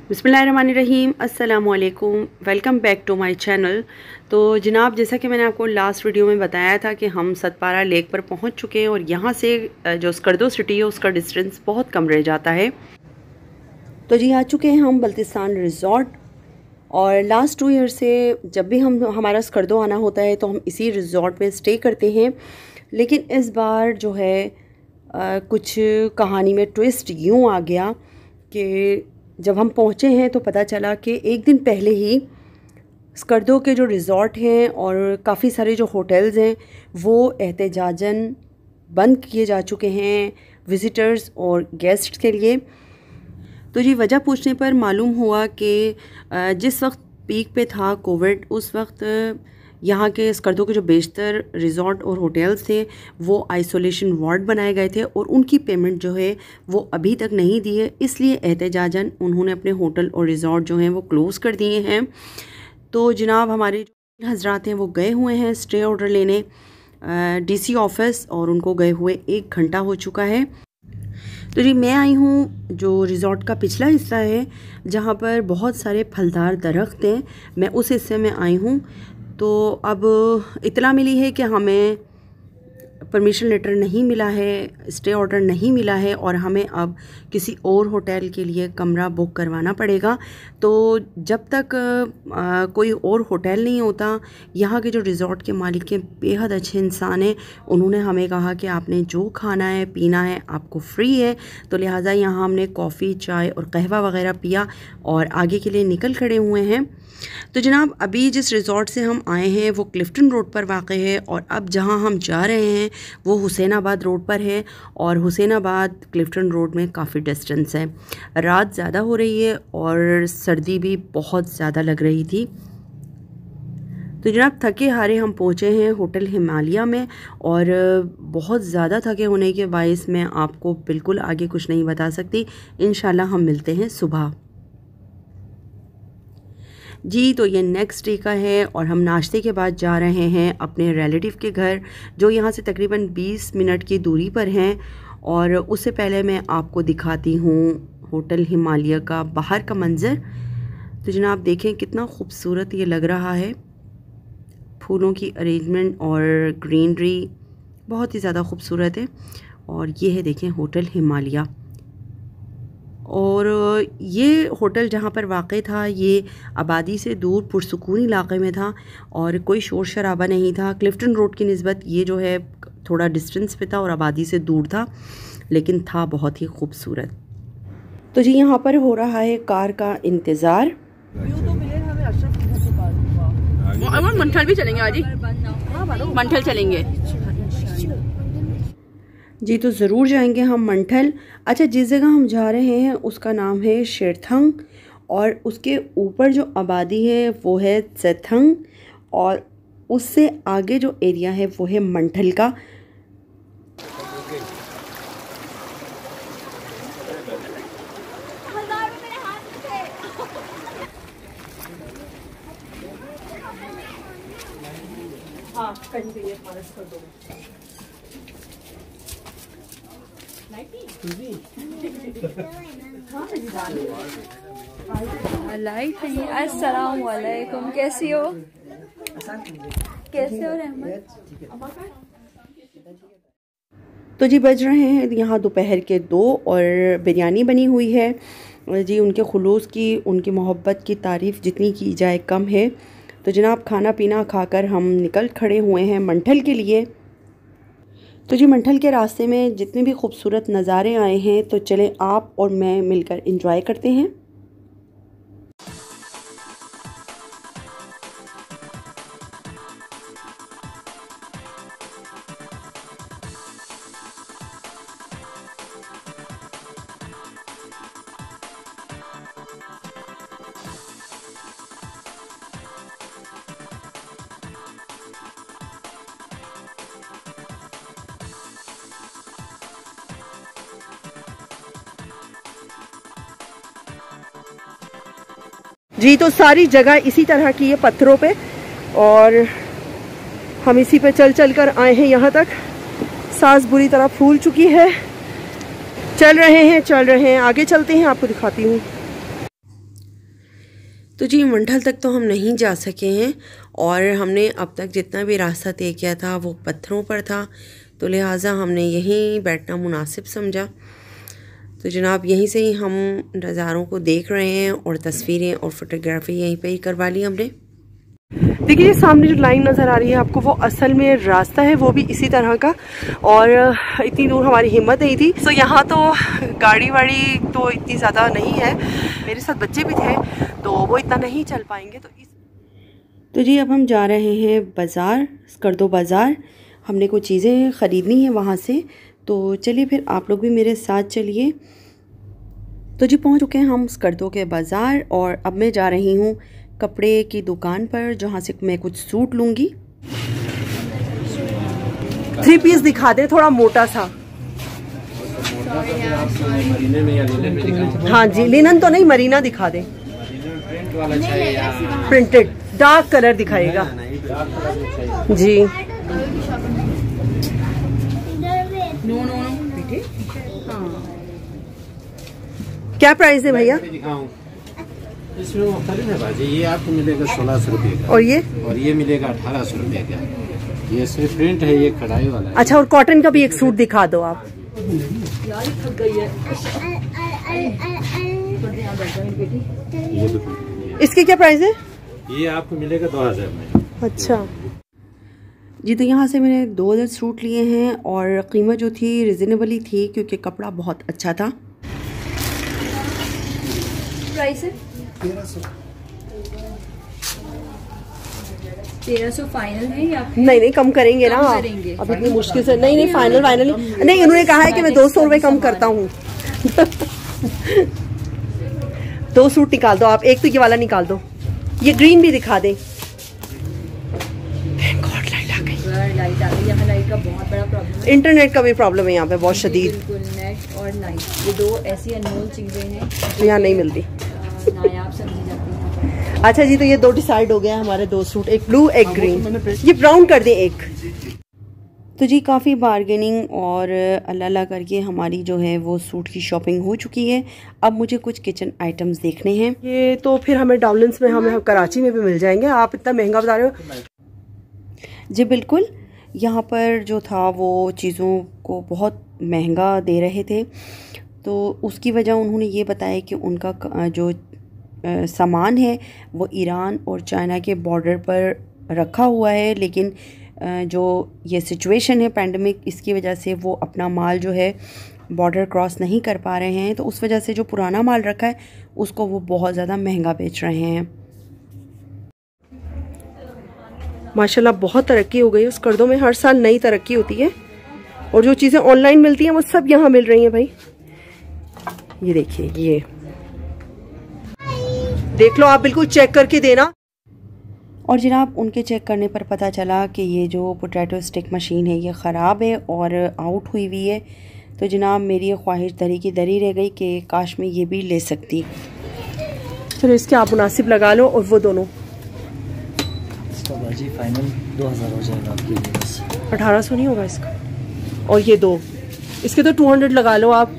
बिस्मिल्लाहिर्रहमानिर्रहीम, अस्सलामुअलैकुम, welcome back to my channel. तो जनाब, जैसा कि मैंने आपको लास्ट वीडियो में बताया था कि हम सतपारा लेक पर पहुंच चुके हैं और यहाँ से जो स्कर्दो सिटी है उसका डिस्टेंस बहुत कम रह जाता है। तो जी आ चुके हैं हम बल्तिस्तान रिज़ॉर्ट। और लास्ट 2 ईयर से जब भी हमारा स्कर्दो आना होता है तो हम इसी रिज़ॉर्ट में स्टे करते हैं। लेकिन इस बार जो है कुछ कहानी में ट्विस्ट यूँ आ गया कि जब हम पहुँचे हैं तो पता चला कि एक दिन पहले ही स्कर्दो के जो रिज़ॉर्ट हैं और काफ़ी सारे जो होटल्स हैं वो एहतजाजन बंद किए जा चुके हैं विज़िटर्स और गेस्ट्स के लिए। तो जी वजह पूछने पर मालूम हुआ कि जिस वक्त पीक पे था कोविड, उस वक्त यहाँ के स्कर्दो के जो बेशतर रिज़ॉर्ट और होटल्स थे वो आइसोलेशन वार्ड बनाए गए थे और उनकी पेमेंट जो है वो अभी तक नहीं दी है। इसलिए एहतजाजन उन्होंने अपने होटल और रिज़ॉर्ट जो हैं वो क्लोज़ कर दिए हैं। तो जनाब हमारे जो हजरात हैं वो गए हुए हैं स्टे ऑर्डर लेने डीसी ऑफिस और उनको गए हुए 1 घंटा हो चुका है। तो जी मैं आई हूँ जो रिज़ॉर्ट का पिछला हिस्सा है जहाँ पर बहुत सारे फलदार दरख्त हैं, मैं उस हिस्से में आई हूँ। तो अब इतला मिली है कि हमें परमिशन लेटर नहीं मिला है, स्टे ऑर्डर नहीं मिला है और हमें अब किसी और होटल के लिए कमरा बुक करवाना पड़ेगा। तो जब तक कोई और होटल नहीं होता, यहाँ के जो रिज़ॉर्ट के मालिक हैं बेहद अच्छे इंसान हैं, उन्होंने हमें कहा कि आपने जो खाना है पीना है आपको फ्री है। तो लिहाजा यहाँ हमने कॉफ़ी चाय और कहवा वगैरह पिया और आगे के लिए निकल खड़े हुए हैं। तो जनाब अभी जिस रिज़ॉर्ट से हम आए हैं वो क्लिफ्टन रोड पर वाक़ है और अब जहां हम जा रहे हैं वो हुसैनाबाद रोड पर है और हुसैनाबाद क्लिफ्टन रोड में काफ़ी डिस्टेंस है। रात ज़्यादा हो रही है और सर्दी भी बहुत ज़्यादा लग रही थी। तो जनाब थके हारे हम पहुँचे हैं होटल हिमालय में और बहुत ज़्यादा थके होने के बायस मैं आपको बिल्कुल आगे कुछ नहीं बता सकती। इंशाल्लाह हम मिलते हैं सुबह। जी तो ये नेक्स्ट डे का है और हम नाश्ते के बाद जा रहे हैं अपने रिलेटिव के घर जो यहाँ से तकरीबन 20 मिनट की दूरी पर हैं। और उससे पहले मैं आपको दिखाती हूँ होटल हिमालय का बाहर का मंज़र। तो जनाब देखें कितना खूबसूरत ये लग रहा है, फूलों की अरेंजमेंट और ग्रीनरी बहुत ही ज़्यादा खूबसूरत है। और ये है देखें होटल हिमालय। और ये होटल जहाँ पर वाक़ई था ये आबादी से दूर पुरसुकून इलाक़े में था और कोई शोर शराबा नहीं था। क्लिफ्टन रोड की निस्बत ये जो है थोड़ा डिस्टेंस पे था और आबादी से दूर था, लेकिन था बहुत ही खूबसूरत। तो जी यहाँ पर हो रहा है कार का इंतज़ार। मंठल भी चलेंगे आज ही, मंठल चलेंगे जी, तो ज़रूर जाएंगे हम मंठल। अच्छा, जिस जगह हम जा रहे हैं उसका नाम है शेरथंग और उसके ऊपर जो आबादी है वो है सेथंग और उससे आगे जो एरिया है वो है मंठल का। हाँ कहीं भी फारस कर दो। अस्सलाम वालेकुम, कैसी हो? कैसे हो रहमत? तो जी बज रहे हैं यहाँ दोपहर के 2 और बिरयानी बनी हुई है जी। उनके खुलूस की, उनकी मोहब्बत की तारीफ़ जितनी की जाए कम है। तो जनाब खाना पीना खाकर हम निकल खड़े हुए हैं मंठल के लिए। तो जी मंठल के रास्ते में जितने भी खूबसूरत नज़ारे आए हैं तो चले आप और मैं मिलकर एंजॉय करते हैं। जी तो सारी जगह इसी तरह की है पत्थरों पे और हम इसी पे चल चल कर आए हैं यहाँ तक। सांस बुरी तरह फूल चुकी है। चल रहे हैं आगे चलते हैं, आपको दिखाती हूँ। तो जी मंठल तक तो हम नहीं जा सके हैं और हमने अब तक जितना भी रास्ता तय किया था वो पत्थरों पर था, तो लिहाजा हमने यहीं बैठना मुनासिब समझा। तो जनाब यहीं से ही हम नज़ारों को देख रहे हैं और तस्वीरें और फोटोग्राफी यहीं पे ही करवा ली हमने। देखिए सामने जो लाइन नज़र आ रही है आपको, वो असल में रास्ता है, वो भी इसी तरह का। और इतनी दूर हमारी हिम्मत नहीं थी। तो यहाँ तो गाड़ी वाड़ी तो इतनी ज़्यादा नहीं है, मेरे साथ बच्चे भी थे तो वो इतना नहीं चल पाएंगे। तो जी अब हम जा रहे हैं बाज़ार, स्कर्दो बाज़ार। हमने कुछ चीज़ें ख़रीदनी है वहाँ से, तो चलिए फिर आप लोग भी मेरे साथ चलिए। तो जी पहुँच चुके हैं हम स्कर्दो के बाज़ार और अब मैं जा रही हूँ कपड़े की दुकान पर, जहाँ से मैं कुछ सूट लूँगी। 3 पीस दिखा दे, थोड़ा मोटा सा। हाँ जी, लिनन तो नहीं, मरीना दिखा दे। प्रिंटेड डार्क कलर दिखाएगा जी। क्या प्राइस है भैया? इसमें मुख्तलिफ है भाजी। ये आपको मिलेगा 1600 रुपये का, और ये मिलेगा 1800 रुपये का। ये सिर्फ प्रिंट है, ये कढ़ाई वाला है। अच्छा, और कॉटन का भी एक सूट दिखा दो आप। इसकी क्या प्राइस है? ये आपको मिलेगा 2000 में। अच्छा जी, तो यहाँ से मैंने 2000 सूट लिए हैं और कीमत जो थी रिजनेबली थी क्योंकि कपड़ा बहुत अच्छा था। प्राइस है 1300 फाइनल है या नहीं कम करेंगे ना अब इतनी मुश्किल से। नहीं फाइनल नहीं, उन्होंने कहा है कि मैं 200 रुपये कम करता हूँ। 2 सूट निकाल दो आप, एक तो ये वाला निकाल दो, ये ग्रीन भी दिखा दे। लाइट आ गई, यहाँ लाइट का बहुत बड़ा प्रॉब्लम है। इंटरनेट का भी प्रॉब्लम है यहाँ पे बहुत शदीद। बिल्कुल, नेट और लाइट, ये 2 ऐसी अनमोल चीजें हैं यहाँ नहीं मिलती, नायाब समझी जाती हैं। अच्छा जी, तो ये 2 डिसाइड हो गया हमारे 2 सूट, एक ब्लू एक ग्रीन। ये ब्राउन कर दे एक। तो जी काफ़ी बार्गेनिंग और अल्लाह करके हमारी जो है वो सूट की शॉपिंग हो चुकी है। अब मुझे कुछ किचन आइटम्स देखने हैं। ये तो फिर हमें डाउनलिंस में, हमें कराची में भी मिल जाएंगे। आप इतना महंगा बता रहे हो। जी बिल्कुल, यहाँ पर जो था वो चीज़ों को बहुत महंगा दे रहे थे, तो उसकी वजह उन्होंने ये बताया कि उनका जो सामान है वो ईरान और चाइना के बॉर्डर पर रखा हुआ है, लेकिन जो ये सिचुएशन है पैंडमिक, इसकी वजह से वो अपना माल जो है बॉर्डर क्रॉस नहीं कर पा रहे हैं, तो उस वजह से जो पुराना माल रखा है उसको वो बहुत ज़्यादा महंगा बेच रहे हैं। माशाल्लाह बहुत तरक्की हो गई है स्कर्दो में, हर साल नई तरक्की होती है और जो चीज़ें ऑनलाइन मिलती हैं वो सब यहाँ मिल रही हैं भाई। ये देखिए, ये देख लो आप, बिल्कुल चेक करके देना। और जनाब उनके चेक करने पर पता चला कि ये जो पोटैटो स्टिक मशीन है ये ख़राब है और आउट हुई हुई है। तो जनाब मेरी ख्वाहिश दरी की दरी रह गई कि काश मैं ये भी ले सकती। चलो इसके आप मुनासिब लगा लो, और वो दोनों बाजी फाइनल 2000 हो जाएगा आपके लिए बस। 1800 नहीं होगा इसका। और ये 2, इसके तो 200 लगा लो आप।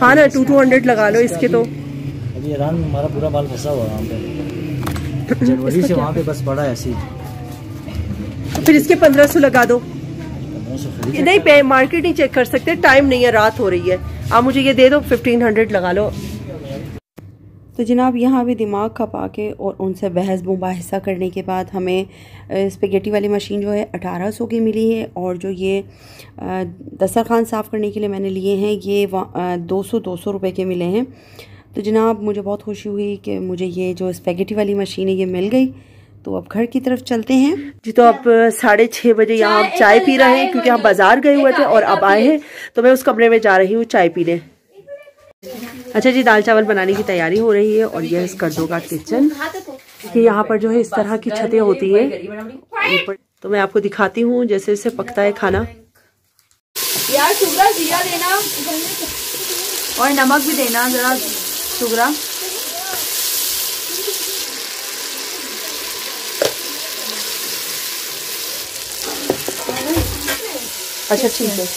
हाँ ना, 200 लगा लो इसके। तो अभी ईरान में हमारा पूरा माल फंसा हुआ वहाँ पे, जनवरी से वहाँ पे बस पड़ा है ऐसी। फिर इसके 1500 लगा दो। नहीं पे मार्केट नहीं चेक कर सकते, टाइम नहीं है, रात हो रही है। आप मुझे ये दे दो, 1500 लगा लो। तो जनाब यहाँ भी दिमाग खपा के और उनसे बहस मुबाहिसा करने के बाद हमें स्पेगेटी वाली मशीन जो है 1800 की मिली है, और जो ये दस्तरखान साफ़ करने के लिए मैंने लिए हैं ये 200 रुपये के मिले हैं। तो जनाब मुझे बहुत खुशी हुई कि मुझे ये जो स्पेगेटी वाली मशीन है ये मिल गई। तो अब घर की तरफ चलते हैं जी। तो अब 6:30 बजे यहाँ हम चाय पी रहे हैं क्योंकि हम बाज़ार गए हुए थे और अब आए हैं, तो मैं उस कमरे में जा रही हूँ चाय पीने। अच्छा जी, दाल चावल बनाने की तैयारी हो रही है और यह स्कर्दो का किचन। कि यहाँ पर जो है इस तरह की छतें होती हैं, तो मैं आपको दिखाती हूँ जैसे जैसे पकता है खाना। यार शुगरा जीरा देना और नमक भी देना जरा शुगरा। अच्छा ठीक है।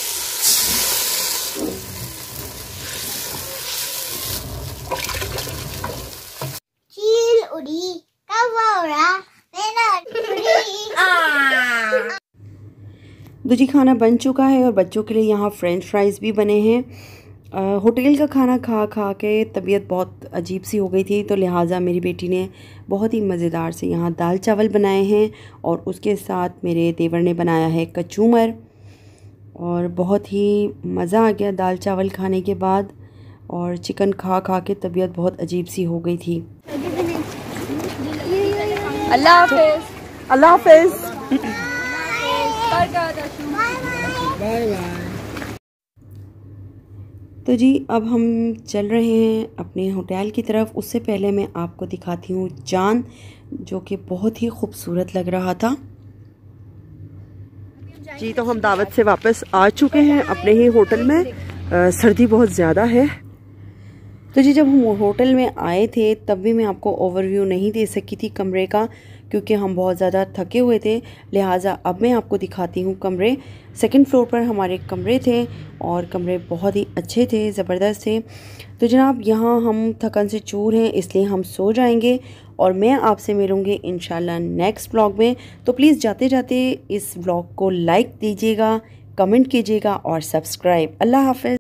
तो जी खाना बन चुका है और बच्चों के लिए यहाँ फ्रेंच फ्राइज़ भी बने हैं। होटल का खाना खा खा के तबीयत बहुत अजीब सी हो गई थी, तो लिहाजा मेरी बेटी ने बहुत ही मज़ेदार से यहाँ दाल चावल बनाए हैं और उसके साथ मेरे देवर ने बनाया है कचूमर, और बहुत ही मज़ा आ गया दाल चावल खाने के बाद। और चिकन खा खा के तबीयत बहुत अजीब सी हो गई थी। अल्लाह हाफिज़। अल्लाह हाफिज़। Bye bye. तो जी अब हम चल रहे हैं अपने होटल की तरफ। उससे पहले मैं आपको दिखाती हूँ चांद, जो कि बहुत ही खूबसूरत लग रहा था। जी तो हम दावत से वापस आ चुके हैं अपने ही होटल में। सर्दी बहुत ज़्यादा है। तो जी जब हम होटल में आए थे तब भी मैं आपको ओवरव्यू नहीं दे सकी थी कमरे का, क्योंकि हम बहुत ज़्यादा थके हुए थे। लिहाजा अब मैं आपको दिखाती हूँ कमरे। सेकंड फ्लोर पर हमारे कमरे थे और कमरे बहुत ही अच्छे थे, ज़बरदस्त थे। तो जनाब यहाँ हम थकन से चूर हैं, इसलिए हम सो जाएंगे और मैं आपसे मिलूँगी इंशाल्लाह नेक्स्ट व्लॉग में। तो प्लीज़ जाते जाते इस व्लॉग को लाइक दीजिएगा, कमेंट कीजिएगा और सब्सक्राइब। अल्लाह हाफ़िज़।